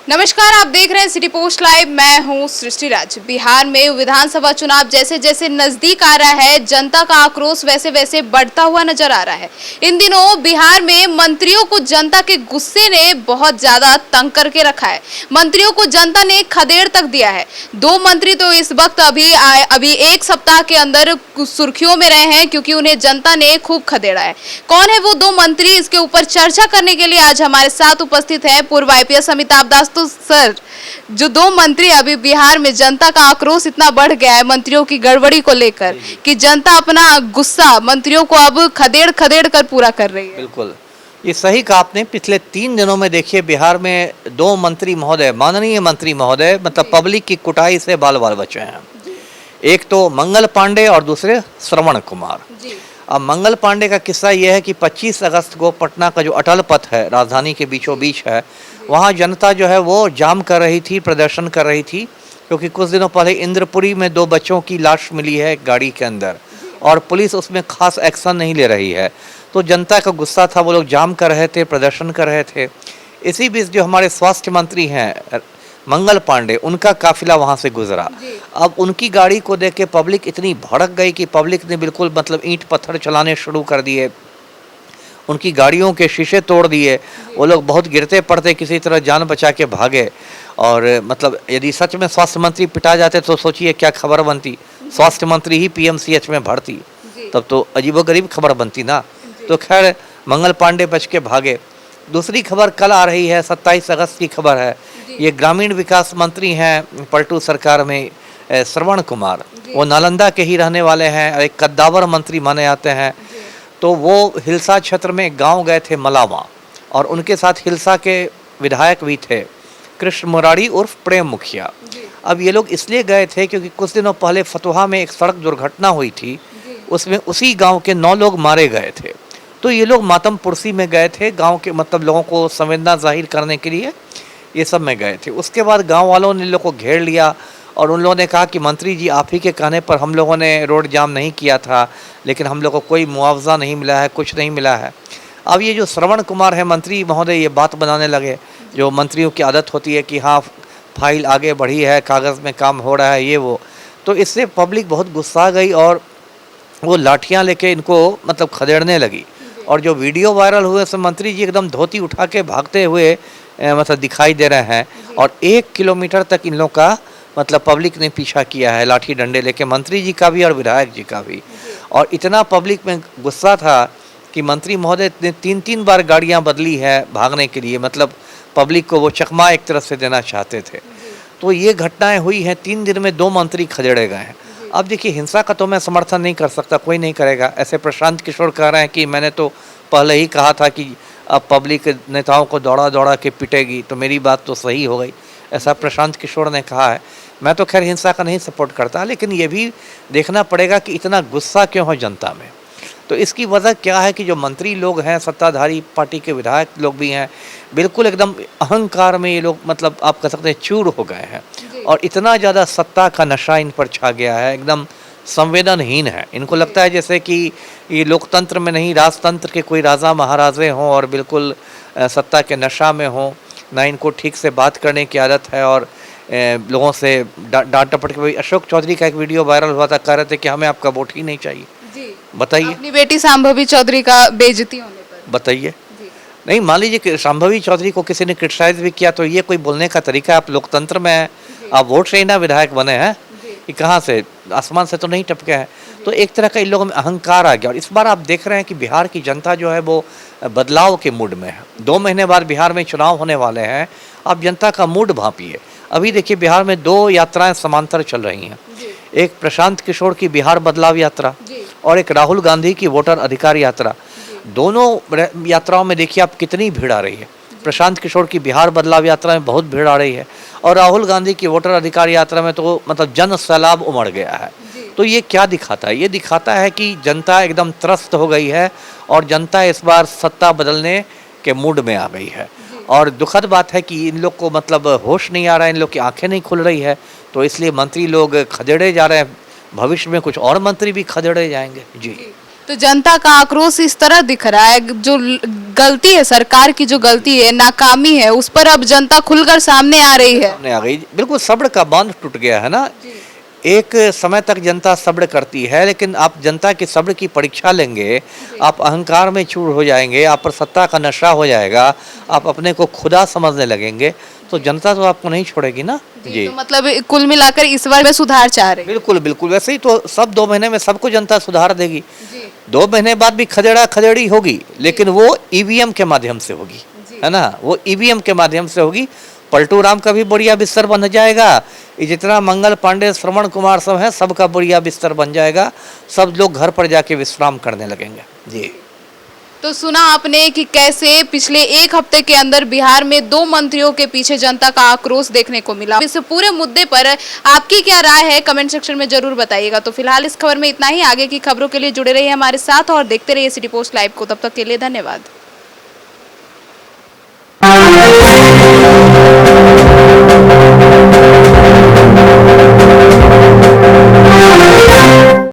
नमस्कार, आप देख रहे हैं सिटी पोस्ट लाइव। मैं हूं सृष्टि राज। बिहार में विधानसभा चुनाव जैसे जैसे नजदीक आ रहा है, जनता का आक्रोश वैसे वैसे बढ़ता हुआ नजर आ रहा है। इन दिनों बिहार में मंत्रियों को जनता के गुस्से ने बहुत ज्यादा तंग करके रखा है। मंत्रियों को जनता ने खदेड़ तक दिया है। 2 मंत्री तो इस वक्त अभी 1 सप्ताह के अंदर सुर्खियों में रहे हैं, क्योंकि उन्हें जनता ने खूब खदेड़ा है। कौन है वो 2 मंत्री, इसके ऊपर चर्चा करने के लिए आज हमारे साथ उपस्थित है पूर्व IPS अमिताभ दास। तो सर, जो 2 मंत्री अभी बिहार में जनता का आक्रोश इतना बढ़ गया है मंत्रियों की गड़बड़ी को लेकर कि जनता अपना गुस्सा मंत्रियों को अब खदेड़ खदेड़ कर पूरा कर रही है। बिल्कुल, ये सही कहा आपने। पिछले 3 दिनों में देखिए बिहार में 2 मंत्री महोदय, माननीय मंत्री महोदय, मतलब पब्लिक की कुटाई से बाल बाल बचे हैं। एक तो मंगल पांडे और दूसरे श्रवण कुमार। अब मंगल पांडे का किस्सा यह है कि 25 अगस्त को पटना का जो अटल पथ है, राजधानी के बीचों बीच है, वहाँ जनता जो है वो जाम कर रही थी, प्रदर्शन कर रही थी, क्योंकि कुछ दिनों पहले इंद्रपुरी में 2 बच्चों की लाश मिली है गाड़ी के अंदर और पुलिस उसमें खास एक्शन नहीं ले रही है। तो जनता का गुस्सा था, वो लोग जाम कर रहे थे, प्रदर्शन कर रहे थे। इसी बीच जो हमारे स्वास्थ्य मंत्री हैं मंगल पांडे, उनका काफिला वहाँ से गुजरा। अब उनकी गाड़ी को देख के पब्लिक इतनी भड़क गई कि पब्लिक ने बिल्कुल मतलब ईंट पत्थर चलाने शुरू कर दिए, उनकी गाड़ियों के शीशे तोड़ दिए। वो लोग बहुत गिरते पड़ते किसी तरह जान बचा के भागे। और मतलब यदि सच में स्वास्थ्य मंत्री पिटा जाते तो सोचिए क्या खबर बनती। स्वास्थ्य मंत्री ही PMCH में भर्ती, तब तो अजीबोगरीब खबर बनती ना। तो खैर मंगल पांडे बच के भागे। दूसरी खबर कल आ रही है, 27 अगस्त की खबर है। ये ग्रामीण विकास मंत्री हैं पलटू सरकार में, श्रवण कुमार। वो नालंदा के ही रहने वाले हैं, एक कद्दावर मंत्री माने जाते हैं। तो वो हिलसा क्षेत्र में गांव गए थे मलावा, और उनके साथ हिलसा के विधायक भी थे कृष्ण मुरारी उर्फ प्रेम मुखिया। अब ये लोग इसलिए गए थे क्योंकि कुछ दिनों पहले फतुहा में एक सड़क दुर्घटना हुई थी, उसमें उसी गांव के 9 लोग मारे गए थे। तो ये लोग मातम पुरसी में गए थे, गांव के मतलब लोगों को संवेदना जाहिर करने के लिए ये सब में गए थे। उसके बाद गांव वालों ने लोग को घेर लिया और उन लोगों ने कहा कि मंत्री जी, आप ही के कहने पर हम लोगों ने रोड जाम नहीं किया था, लेकिन हम लोग को कोई मुआवजा नहीं मिला है, कुछ नहीं मिला है। अब ये जो श्रवण कुमार है मंत्री महोदय, ये बात बनाने लगे, जो मंत्रियों की आदत होती है कि हाँ फाइल आगे बढ़ी है, कागज़ में काम हो रहा है, ये वो। तो इससे पब्लिक बहुत गुस्सा गई और वो लाठियाँ लेके इनको मतलब खदेड़ने लगी। और जो वीडियो वायरल हुए उसमें मंत्री जी एकदम धोती उठा के भागते हुए मतलब दिखाई दे रहे हैं, और 1 किलोमीटर तक इन लोग का मतलब पब्लिक ने पीछा किया है लाठी डंडे लेके, मंत्री जी का भी और विधायक जी का भी। और इतना पब्लिक में गुस्सा था कि मंत्री महोदय ने 3-3 बार गाड़ियां बदली है भागने के लिए, मतलब पब्लिक को वो चकमा एक तरफ से देना चाहते थे। तो ये घटनाएं हुई हैं। 3 दिन में 2 मंत्री खदेड़े गए हैं। अब देखिए, हिंसा का तो मैं समर्थन नहीं कर सकता, कोई नहीं करेगा। ऐसे प्रशांत किशोर कह रहे हैं कि मैंने तो पहले ही कहा था कि अब पब्लिक नेताओं को दौड़ा दौड़ा के पिटेगी, तो मेरी बात तो सही हो गई, ऐसा प्रशांत किशोर ने कहा है। मैं तो खैर हिंसा का नहीं सपोर्ट करता, लेकिन ये भी देखना पड़ेगा कि इतना गुस्सा क्यों हो जनता में। तो इसकी वजह क्या है कि जो मंत्री लोग हैं, सत्ताधारी पार्टी के विधायक लोग भी हैं, बिल्कुल एकदम अहंकार में ये लोग मतलब आप कह सकते हैं चूर हो गए हैं। और इतना ज़्यादा सत्ता का नशा इन पर छा गया है, एकदम संवेदनहीन है। इनको लगता है जैसे कि ये लोकतंत्र में नहीं, राजतंत्र के कोई राजा महाराजे हों और बिल्कुल सत्ता के नशा में हों। ना इनको ठीक से बात करने की आदत है और लोगों से डांट टपट के। अशोक चौधरी का एक वीडियो वायरल हुआ था, कह रहे थे कि हमें आपका वोट ही नहीं चाहिए। बताइए, अपनी बेटी शांभवी चौधरी का बेइज्जती होने पर बताइए। नहीं, मान लीजिए कि शांभवी चौधरी को किसी ने क्रिटिसाइज भी किया, तो ये कोई बोलने का तरीका? आप लोकतंत्र में हैं, आप वोट से ही ना विधायक बने हैं, कि कहाँ से, आसमान से तो नहीं टपके हैं। तो एक तरह का इन लोगों में अहंकार आ गया। और इस बार आप देख रहे हैं कि बिहार की जनता जो है वो बदलाव के मूड में है। 2 महीने बाद बिहार में चुनाव होने वाले हैं। आप जनता का मूड भांपिए। अभी देखिए, बिहार में 2 यात्राएं समांतर चल रही हैं। एक प्रशांत किशोर की बिहार बदलाव यात्रा और एक राहुल गांधी की वोटर अधिकार यात्रा। दोनों यात्राओं में देखिए आप कितनी भीड़ आ रही है। प्रशांत किशोर की बिहार बदलाव यात्रा में बहुत भीड़ आ रही है, और राहुल गांधी की वोटर अधिकार यात्रा में तो मतलब जन सैलाब उमड़ गया है। तो ये क्या दिखाता है? ये दिखाता है कि जनता एकदम त्रस्त हो गई है और जनता इस बार सत्ता बदलने के मूड में आ गई है। और दुखद बात है कि इन लोग को मतलब होश नहीं आ रहा है, इन लोग की आंखें नहीं खुल रही है, तो इसलिए मंत्री लोग खदेड़े जा रहे हैं। भविष्य में कुछ और मंत्री भी खदेड़े जाएंगे। जी। तो जनता का आक्रोश इस तरह दिख रहा है, जो गलती है सरकार की, जो गलती है, नाकामी है, उस पर अब जनता खुलकर सामने आ रही है। सामने आ गई, बिल्कुल सब्र का बांध टूट गया है ना। एक समय तक जनता सब्र करती है, लेकिन आप जनता की सब्र की परीक्षा लेंगे, आप अहंकार में चूर हो जाएंगे, आप पर सत्ता का नशा हो जाएगा, आप अपने को खुदा समझने लगेंगे, तो जनता तो आपको नहीं छोड़ेगी ना। जी, तो मतलब कुल मिलाकर इस बार में सुधार चाह रहे हैं। बिल्कुल बिल्कुल, वैसे ही तो सब 2 महीने में सबको जनता सुधार देगी। 2 महीने बाद भी खदेड़ा खदेड़ी होगी, लेकिन वो ईवीएम के माध्यम से होगी, है ना, वो ईवीएम के माध्यम से होगी। पलटू राम का भी बढ़िया बिस्तर बन जाएगा, ये जितना मंगल पांडे, श्रवण कुमार सब हैं, सबका बढ़िया बिस्तर बन जाएगा, सब लोग घर पर जाके विश्राम करने लगेंगे। जी, तो सुना आपने कि कैसे पिछले 1 हफ्ते के अंदर बिहार में 2 मंत्रियों के पीछे जनता का आक्रोश देखने को मिला। इस पूरे मुद्दे पर आपकी क्या राय है, कमेंट सेक्शन में जरूर बताइएगा। तो फिलहाल इस खबर में इतना ही। आगे की खबरों के लिए जुड़े रहिए हमारे साथ और देखते रहिए सिटी पोस्ट लाइव को। तब तक के लिए धन्यवाद।